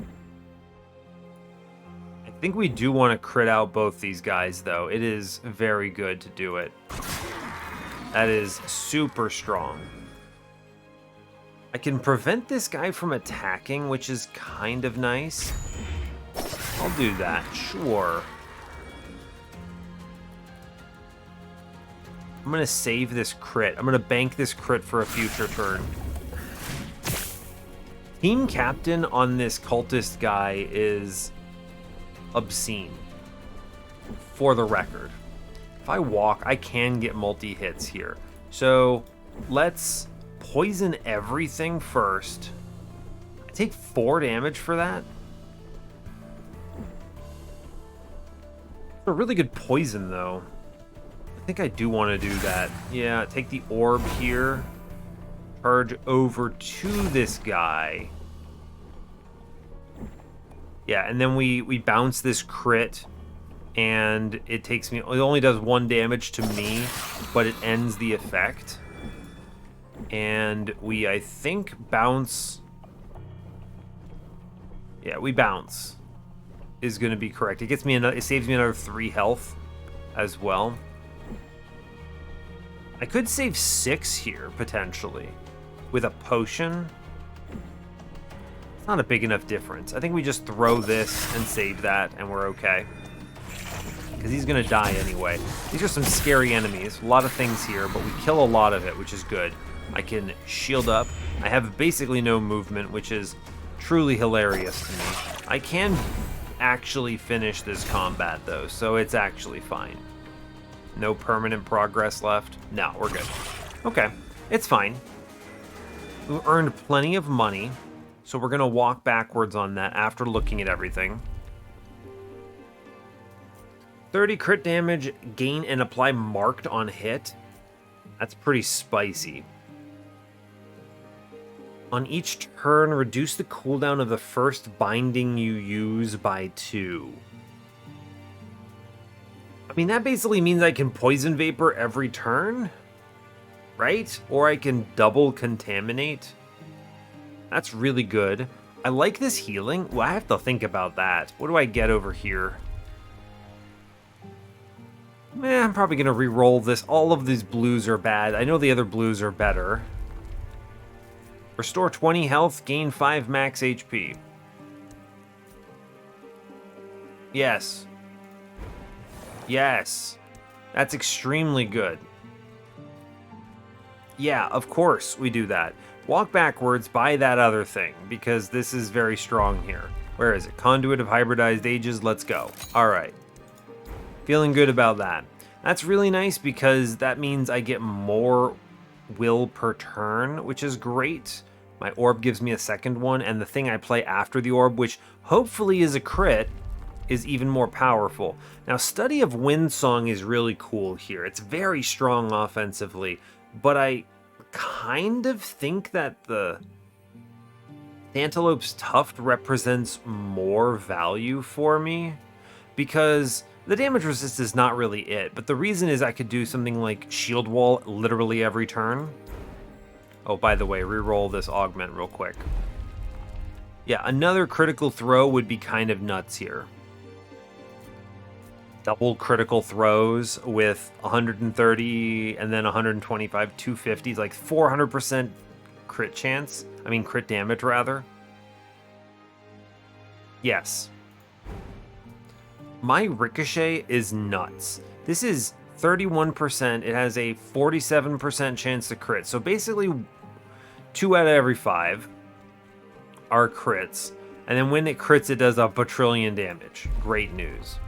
I think we do want to crit out both these guys, though. It is very good to do it. That is super strong. I can prevent this guy from attacking, which is kind of nice. I'll do that, sure. I'm going to save this crit. I'm going to bank this crit for a future turn. Team captain on this cultist guy is obscene, for the record. If I walk, I can get multi-hits here. So let's poison everything first. I take 4 damage for that. A really good poison, though. I think I do want to do that. Yeah, take the orb here. Charge over to this guy. Yeah, and then we bounce this crit, and it takes me... It only does 1 damage to me, but it ends the effect. And we, I think, bounce... Yeah, we bounce is going to be correct. It gets me another... It saves me another 3 health as well. I could save 6 here, potentially, with a potion. It's not a big enough difference. I think we just throw this and save that, and we're okay. Because he's going to die anyway. These are some scary enemies. A lot of things here, but we kill a lot of it, which is good. I can shield up. I have basically no movement, which is truly hilarious to me. I can actually finish this combat, though, so it's actually fine. No permanent progress left? No, we're good. Okay, it's fine. We've earned plenty of money, so we're going to walk backwards on that after looking at everything. 30 crit damage, gain and apply marked on hit. That's pretty spicy. On each turn, reduce the cooldown of the first binding you use by 2. I mean, that basically means I can poison vapor every turn, right? Or I can double contaminate. That's really good. I like this healing. Well, I have to think about that. What do I get over here? I'm probably going to re-roll this. All of these blues are bad. I know the other blues are better. Restore 20 health, gain 5 max HP. Yes. Yes. That's extremely good. Yeah, of course we do that. Walk backwards, buy that other thing, because this is very strong here. Where is it? Conduit of Hybridized Ages, let's go. Alright. Feeling good about that. That's really nice because that means I get more will per turn, which is great. My orb gives me a second one, and the thing I play after the orb, which hopefully is a crit, is even more powerful. Now, Study of Windsong is really cool here. It's very strong offensively, but I kind of think that the Antelope's Tuft represents more value for me, because the damage resist is not really it, but the reason is I could do something like Shield Wall literally every turn. Oh, by the way, reroll this augment real quick. Yeah, another critical throw would be kind of nuts here. Double critical throws with 130 and then 125, 250, like 400% crit chance. I mean, crit damage, rather. Yes. My ricochet is nuts. This is 31%. It has a 47% chance to crit. So basically, 2 out of every 5 are crits. And then when it crits, it does a quadrillion damage. Great news.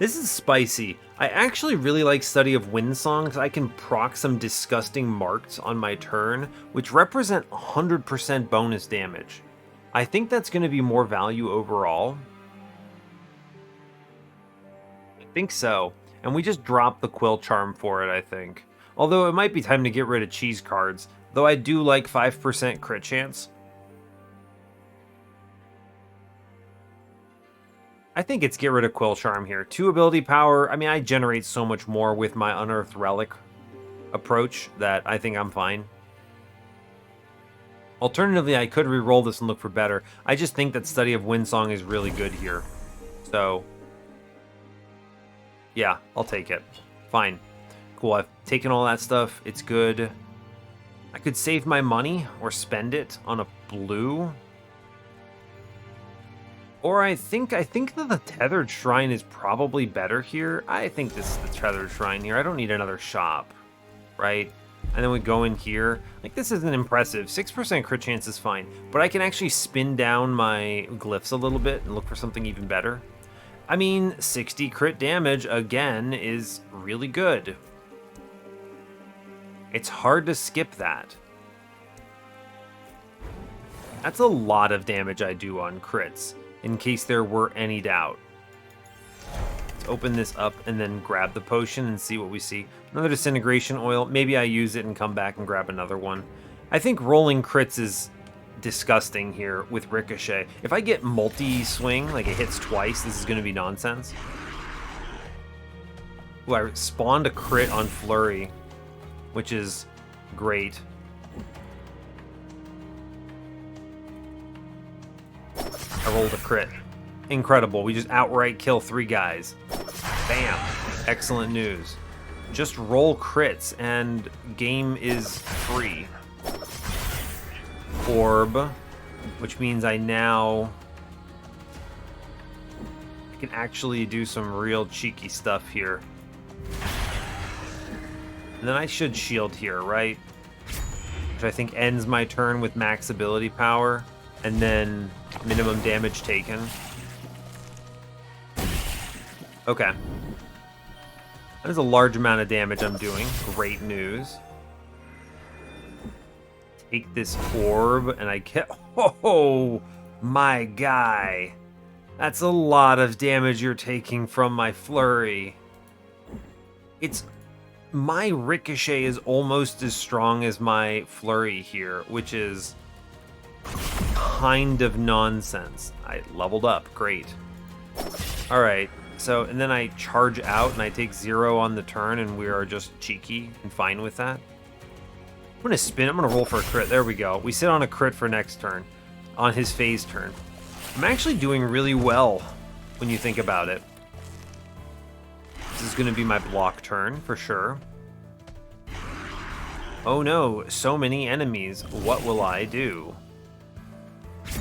This is spicy. I actually really like Study of Windsong because I can proc some disgusting marks on my turn, which represent 100% bonus damage. I think that's going to be more value overall. I think so. And we just dropped the Quill Charm for it, I think. Although it might be time to get rid of cheese cards, though I do like 5% crit chance. I think it's get rid of Quill Charm here. 2 ability power. I mean, I generate so much more with my Unearthed Relic approach that I think I'm fine. Alternatively, I could re-roll this and look for better. I just think that Study of Windsong is really good here. So, yeah, I'll take it. Fine. Cool, I've taken all that stuff. It's good. I could save my money or spend it on a blue. Or I think that the Tethered Shrine is probably better here. I think this is the Tethered Shrine here. I don't need another shop, right? And then we go in here. Like, this isn't impressive. 6% crit chance is fine. But I can actually spin down my glyphs a little bit and look for something even better. I mean, 60 crit damage, again, is really good. It's hard to skip that. That's a lot of damage I do on crits, in case there were any doubt. Let's open this up and then grab the potion and see what we see. Another disintegration oil. Maybe I use it and come back and grab another one. I think rolling crits is disgusting here with Ricochet. If I get multi-swing, like it hits twice, this is going to be nonsense. Ooh, I spawned a crit on Flurry, which is great. I rolled a crit. Incredible. We just outright kill 3 guys. Bam. Excellent news. Just roll crits and game is free. Orb, which means I can actually do some real cheeky stuff here. And then I should shield here, right? Which I think ends my turn with max ability power. And then minimum damage taken. Okay. That is a large amount of damage I'm doing. Great news. Take this orb and I get... Oh, my guy. That's a lot of damage you're taking from my Flurry. My Ricochet is almost as strong as my Flurry here, which is kind of nonsense. I leveled up. Great. Alright, so, and then I charge out and I take 0 on the turn and we are just cheeky and fine with that. I'm going to spin. I'm going to roll for a crit. There we go. We sit on a crit for next turn. On his phase turn. I'm actually doing really well when you think about it. This is going to be my block turn for sure. Oh no, so many enemies. What will I do?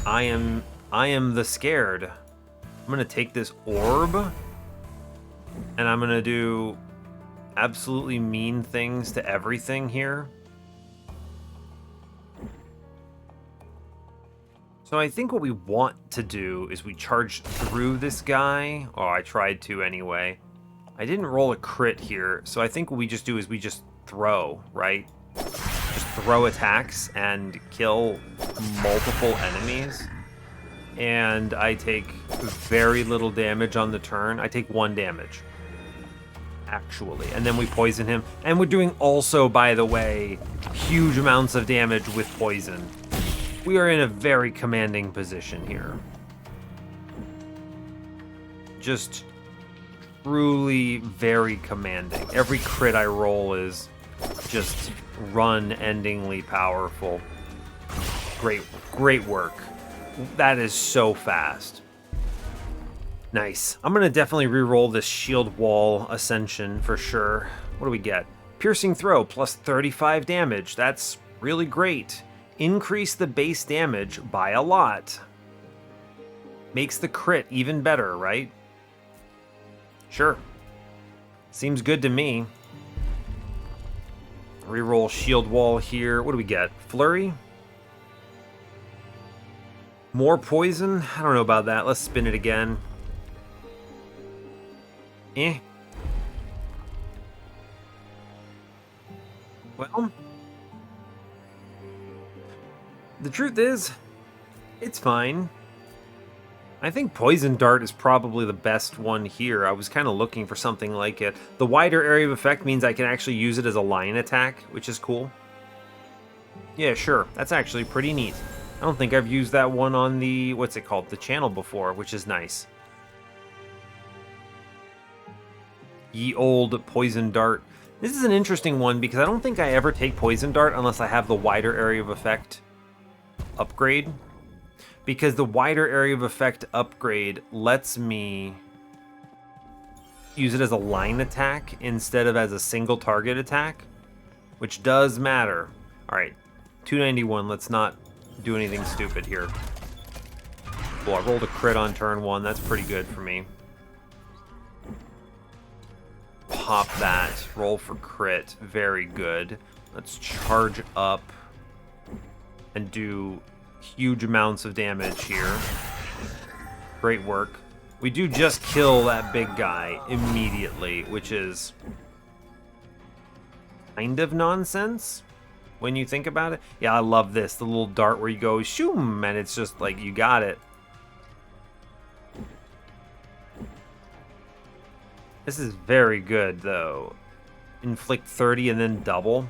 I am the scared. I'm going to take this orb. And I'm going to do absolutely mean things to everything here. So I think what we want to do is we charge through this guy. Oh, I tried to anyway. I didn't roll a crit here, so I think what we just do is we just throw, right? Just throw attacks and kill multiple enemies. And I take very little damage on the turn. I take 1 damage, actually. And then we poison him. And we're doing also, by the way, huge amounts of damage with poison. We are in a very commanding position here. Just truly very commanding. Every crit I roll is just run-endingly powerful. Great work. That is so fast. Nice. I'm going to definitely re-roll this Shield Wall Ascension for sure. What do we get? Piercing Throw plus 35 damage. That's really great. Increase the base damage by a lot. Makes the crit even better, right? Sure. Seems good to me. Reroll Shield Wall here. What do we get? Flurry? More poison? I don't know about that. Let's spin it again. Eh. Well, the truth is, it's fine. I think Poison Dart is probably the best one here. I was kind of looking for something like it. The wider area of effect means I can actually use it as a line attack, which is cool. Yeah, sure. That's actually pretty neat. I don't think I've used that one on the, what's it called, the channel before, which is nice. Ye old Poison Dart. This is an interesting one because I don't think I ever take Poison Dart unless I have the wider area of effect upgrade. Because the wider area of effect upgrade lets me use it as a line attack instead of as a single target attack, which does matter. All right, 291, let's not do anything stupid here. Cool, I rolled a crit on turn 1, that's pretty good for me. Pop that, roll for crit, very good. Let's charge up and do huge amounts of damage here. Great work. We do just kill that big guy immediately, which is kind of nonsense when you think about it. Yeah, I love this. The little dart where you go, shoom, and it's just like, you got it. This is very good, though. Inflict 30 and then double.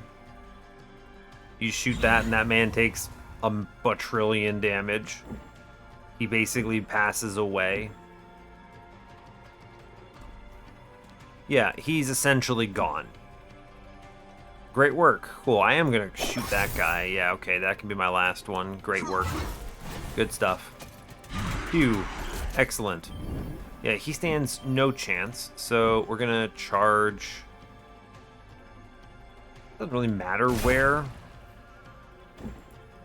You shoot that, and that man takes a quadrillion damage. He basically passes away. Yeah, he's essentially gone. Great work. Cool, I am gonna shoot that guy. Yeah, okay, that can be my last one. Great work. Good stuff. Phew. Excellent. Yeah, he stands no chance, so we're gonna charge. Doesn't really matter where.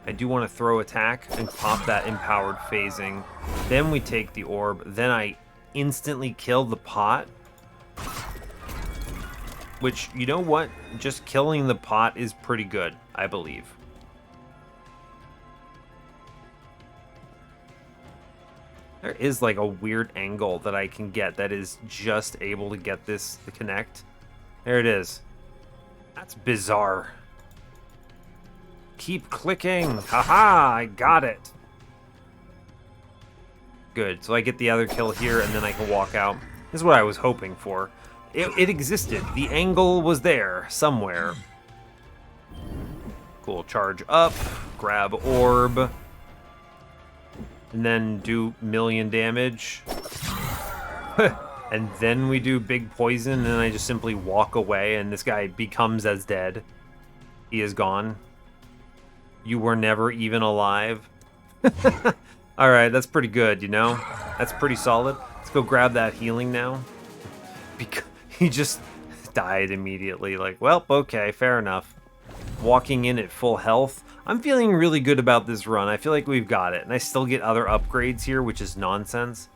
I do want to throw attack and pop that empowered phasing. Then we take the orb. Then I instantly kill the pot. Which, you know what? Just killing the pot is pretty good, I believe. There is like a weird angle that I can get that is just able to get this to connect. There it is. That's bizarre. Keep clicking. Haha, I got it. Good, so I get the other kill here and then I can walk out. This is what I was hoping for. It existed. The angle was there somewhere. Cool, charge up, grab orb, and then do million damage. And then we do big poison, and then I just simply walk away and this guy becomes as dead. He is gone. You were never even alive. Alright, that's pretty good, you know? That's pretty solid. Let's go grab that healing now. Because he just died immediately. Like, well, okay, fair enough. Walking in at full health. I'm feeling really good about this run. I feel like we've got it. And I still get other upgrades here, which is nonsense.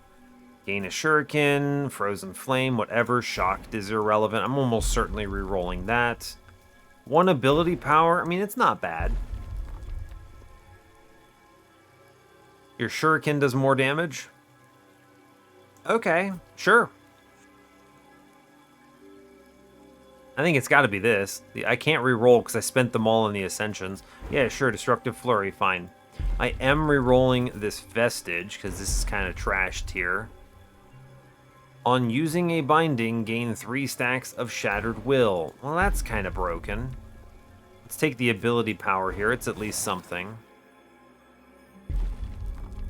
Gain a shuriken, frozen flame, whatever. Shocked is irrelevant. I'm almost certainly re-rolling that. One ability power. I mean, it's not bad. Your shuriken does more damage? Okay, sure. I think it's got to be this. I can't re-roll because I spent them all in the Ascensions. Yeah, sure, Destructive Flurry, fine. I am re-rolling this Vestige because this is kind of trashed here. On using a binding, gain 3 stacks of Shattered Will. Well, that's kind of broken. Let's take the ability power here. It's at least something.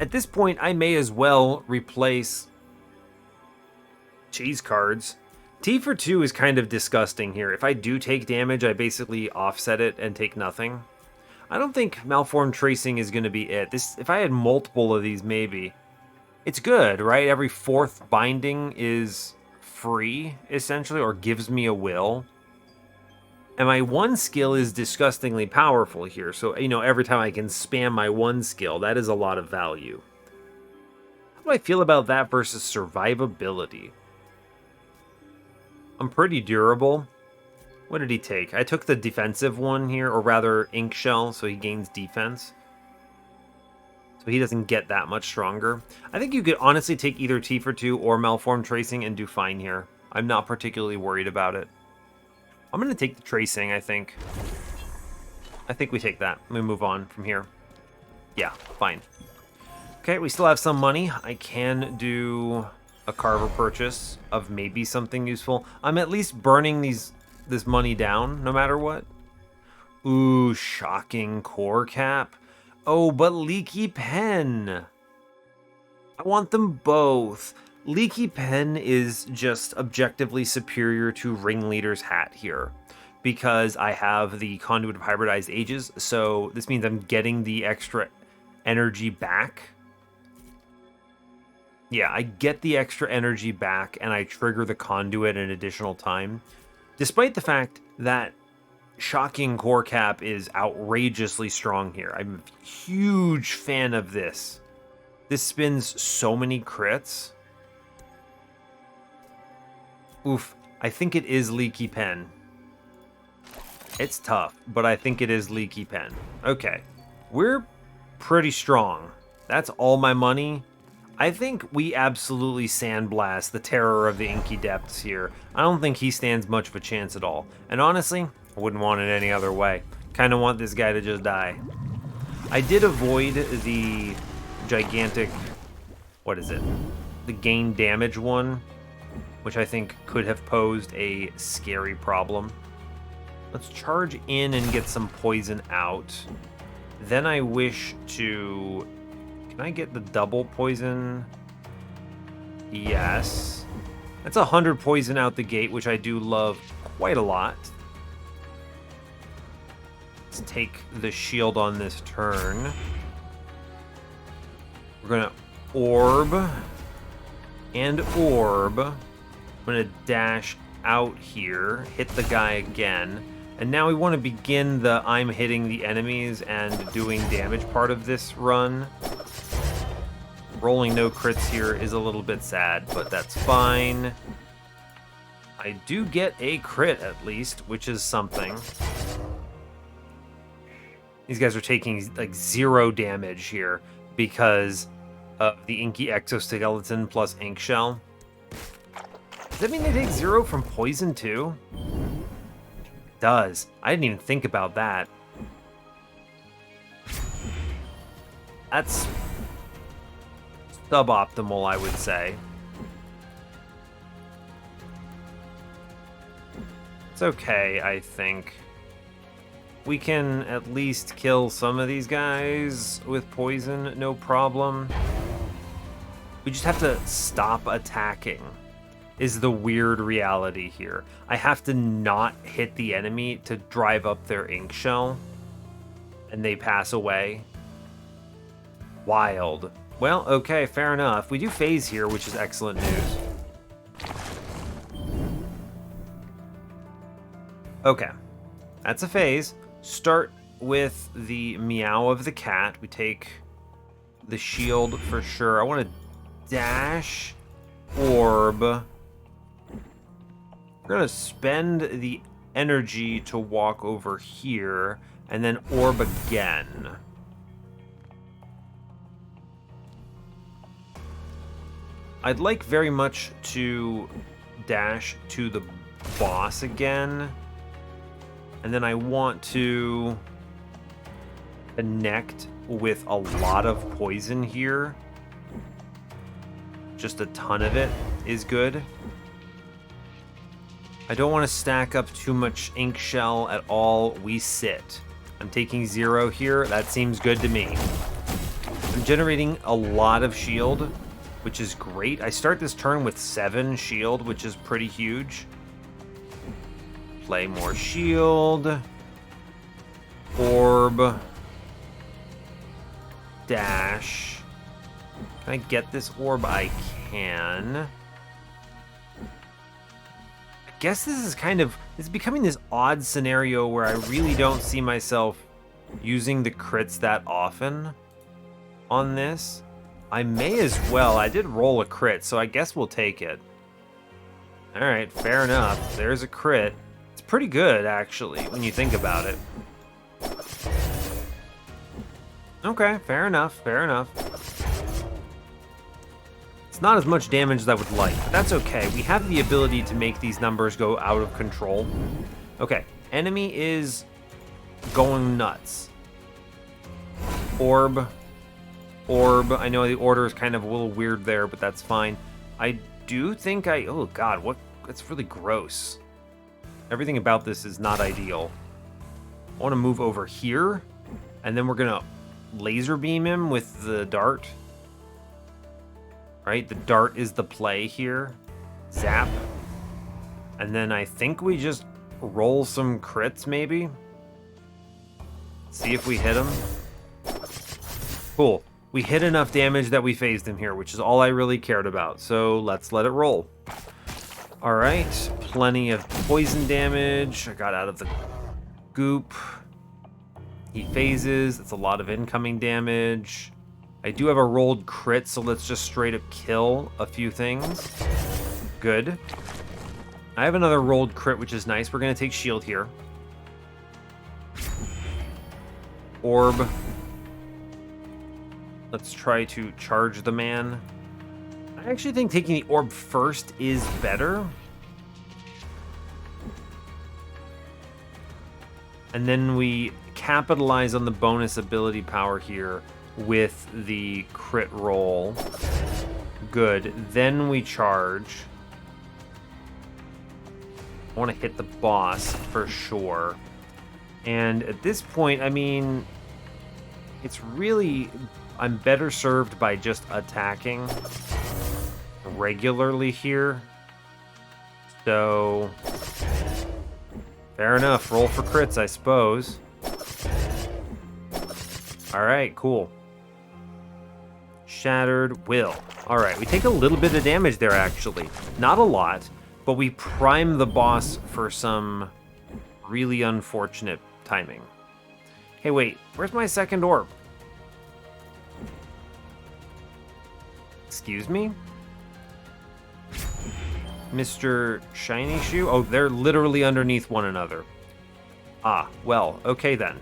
At this point, I may as well replace cheese cards. T for 2 is kind of disgusting here. If I do take damage, I basically offset it and take nothing. I don't think Malformed Tracing is going to be it. If I had multiple of these, maybe. It's good, right? Every 4th binding is free, essentially, or gives me a will. And my 1 skill is disgustingly powerful here. So, you know, every time I can spam my 1 skill, that is a lot of value. How do I feel about that versus survivability? I'm pretty durable. What did he take? I took the defensive one here, or rather Ink Shell, so he gains defense. So he doesn't get that much stronger. I think you could honestly take either T for 2 or Malformed Tracing and do fine here. I'm not particularly worried about it. I'm going to take the tracing, I think. I think we take that. We move on from here. Yeah, fine. Okay, we still have some money. I can do a carver purchase of maybe something useful. I'm at least burning this money down, no matter what. Ooh, shocking core cap. Oh, but leaky pen. I want them both. Leaky pen is just objectively superior to Ringleader's hat here, because I have the Conduit of Hybridized Ages, so this means I'm getting the extra energy back. Yeah, I get the extra energy back, and I trigger the Conduit an additional time, despite the fact that Shocking Core Cap is outrageously strong here. I'm a huge fan of this. This spins so many crits. Oof, I think it is Leaky Pen. It's tough, but I think it is Leaky Pen. Okay, we're pretty strong. That's all my money. I think we absolutely sandblast the terror of the Inky Depths here. I don't think he stands much of a chance at all. And honestly, I wouldn't want it any other way. Kind of want this guy to just die. I did avoid the gigantic, what is it? The gain damage one, which I think could have posed a scary problem. Let's charge in and get some poison out. Then I wish to... Can I get the double poison? Yes. That's 100 poison out the gate, which I do love quite a lot. Let's take the shield on this turn. We're gonna orb and orb. I'm gonna dash out here, hit the guy again, and now we want to begin the I'm hitting the enemies and doing damage part of this run. Rolling no crits here is a little bit sad, but that's fine. I do get a crit at least, which is something. These guys are taking like 0 damage here because of the Inky Exoskeleton plus Ink Shell. Does that mean they take 0 from poison too? It does. I didn't even think about that. That's suboptimal, I would say. It's okay, I think. We can at least kill some of these guys with poison, no problem. We just have to stop attacking, is the weird reality here. I have to not hit the enemy to drive up their ink shell, and they pass away. Wild. Well, okay, fair enough. We do phase here, which is excellent news. Okay, that's a phase. Start with the meow of the cat. We take the shield for sure. I want to dash, orb. We're going to spend the energy to walk over here, and then orb again. I'd like very much to dash to the boss again. And then I want to connect with a lot of poison here. Just a ton of it is good. I don't want to stack up too much ink shell at all. We sit. I'm taking 0 here. That seems good to me. I'm generating a lot of shield, which is great. I start this turn with 7 shield, which is pretty huge. Play more shield. Orb. Dash. Can I get this orb? I can. I guess this is it's becoming this odd scenario where I really don't see myself using the crits that often on this. I may as well. I did roll a crit, so I guess we'll take it. Alright, fair enough. There's a crit. It's pretty good, actually, when you think about it. Okay, fair enough, fair enough. It's not as much damage as I would like, but that's okay. We have the ability to make these numbers go out of control. Okay, enemy is going nuts. Orb. I know the order is kind of a little weird there, but that's fine. I do think oh god, that's really gross. Everything about this is not ideal. I want to move over here, and then we're gonna laser beam him with the dart. Right, the dart is the play here. Zap. And then I think we just roll some crits, maybe. See if we hit him. Cool. We hit enough damage that we phased him here, which is all I really cared about. So let's let it roll. All right, plenty of poison damage. I got out of the goop. He phases. It's a lot of incoming damage. I do have a rolled crit, so let's just straight up kill a few things. Good. I have another rolled crit, which is nice. We're going to take shield here. Orb. Let's try to charge the man. I actually think taking the orb first is better. And then we capitalize on the bonus ability power here with the crit roll. Good. Then we charge. I want to hit the boss for sure. And at this point, I mean, it's really... I'm better served by just attacking regularly here. So... fair enough. Roll for crits, I suppose. Alright, cool. Shattered will. Alright, we take a little bit of damage there, actually. Not a lot, but we prime the boss for some really unfortunate timing. Hey, wait. Where's my second orb? Excuse me? Mr. Shiny Shoe? Oh, they're literally underneath one another. Ah, well, okay then.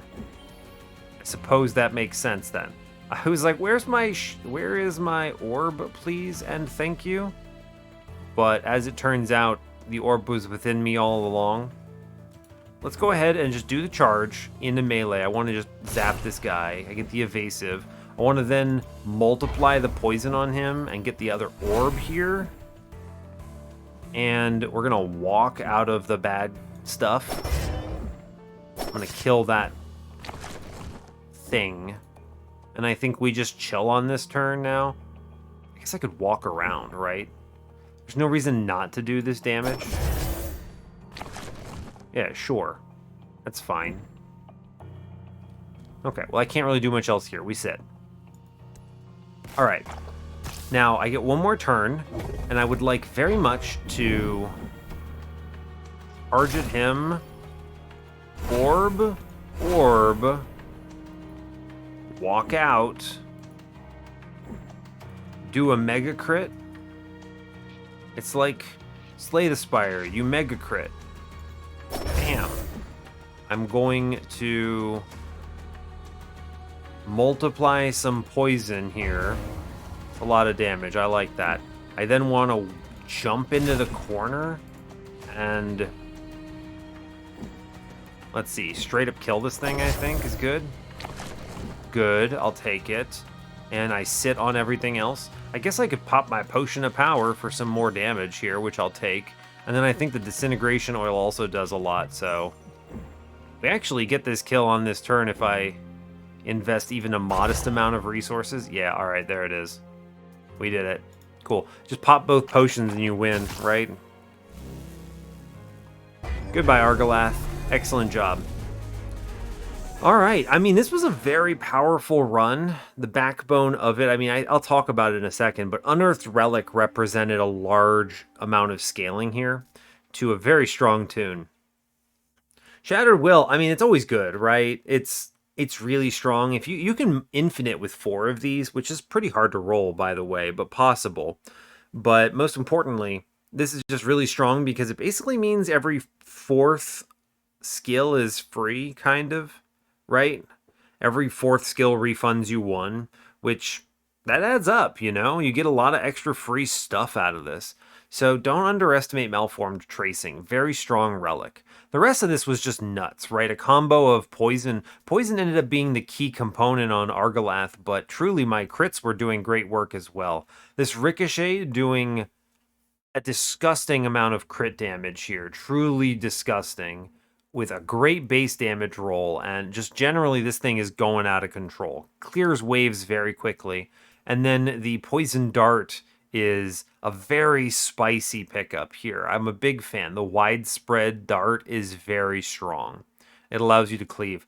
I suppose that makes sense then. I was like, where is my orb, please, and thank you? But as it turns out, the orb was within me all along. Let's go ahead and just do the charge into melee. I want to just zap this guy. I get the evasive. I want to then multiply the poison on him and get the other orb here. And we're going to walk out of the bad stuff. I'm going to kill that thing. And I think we just chill on this turn now. I guess I could walk around, right? There's no reason not to do this damage. Yeah, sure. That's fine. Okay, well, I can't really do much else here. We sit. Alright. Now, I get one more turn, and I would like very much to charge at him. Orb. Walk out. Do a mega crit. It's like Slay the Spire. You mega crit. Bam. I'm going to multiply some poison here. A lot of damage. I like that. I then want to jump into the corner and let's see. Straight up kill this thing, I think, is good. Good. I'll take it. And I sit on everything else. I guess I could pop my potion of power for some more damage here, which I'll take. And then I think the disintegration oil also does a lot, so we actually get this kill on this turn if I invest even a modest amount of resources. Yeah, all right, there it is. We did it. Cool. Just pop both potions and you win, right? Goodbye, Argalath. Excellent job. All right. I mean, this was a very powerful run. The backbone of it, I mean, I'll talk about it in a second, but Unearthed Relic represented a large amount of scaling here to a very strong tune. Shattered Will, I mean, it's always good, right? It's really strong. If you can infinite with 4 of these, which is pretty hard to roll, by the way, but possible. But most importantly, this is just really strong because it basically means every 4th skill is free, kind of, right? Every 4th skill refunds you 1, which that adds up, you know? You get a lot of extra free stuff out of this. So don't underestimate Malformed Tracing. Very strong relic. The rest of this was just nuts, right? A combo of poison. Poison ended up being the key component on Argalath, but truly my crits were doing great work as well. This Ricochet doing a disgusting amount of crit damage here, truly disgusting, with a great base damage roll, and just generally this thing is going out of control. Clears waves very quickly, and then the Poison Dart is a very spicy pickup here. I'm a big fan. The widespread dart is very strong. It allows you to cleave.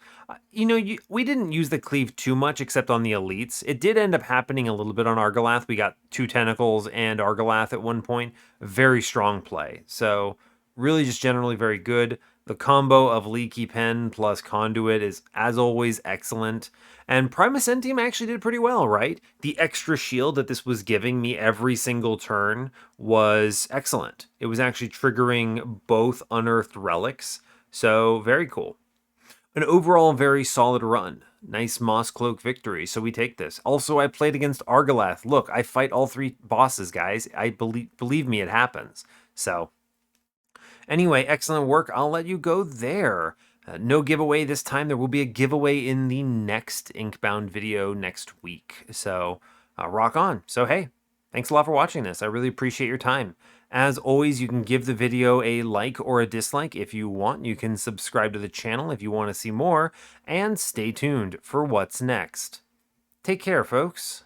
We didn't use the cleave too much except on the elites. It did end up happening a little bit on Argalath. We got 2 tentacles and Argalath at one point. Very strong play. So really just generally very good. The combo of Leaky Pen plus Conduit is, as always, excellent. And Primacentium actually did pretty well, right? The extra shield that this was giving me every single turn was excellent. It was actually triggering both unearthed relics. So very cool. An overall very solid run. Nice Mosscloak victory, so we take this. Also, I played against Argalath. Look, I fight all 3 bosses, guys. I believe me, it happens. So, anyway, excellent work. I'll let you go there. No giveaway this time. There will be a giveaway in the next Inkbound video next week. So, rock on. So, hey, thanks a lot for watching this. I really appreciate your time. As always, you can give the video a like or a dislike if you want. You can subscribe to the channel if you want to see more, and stay tuned for what's next. Take care, folks.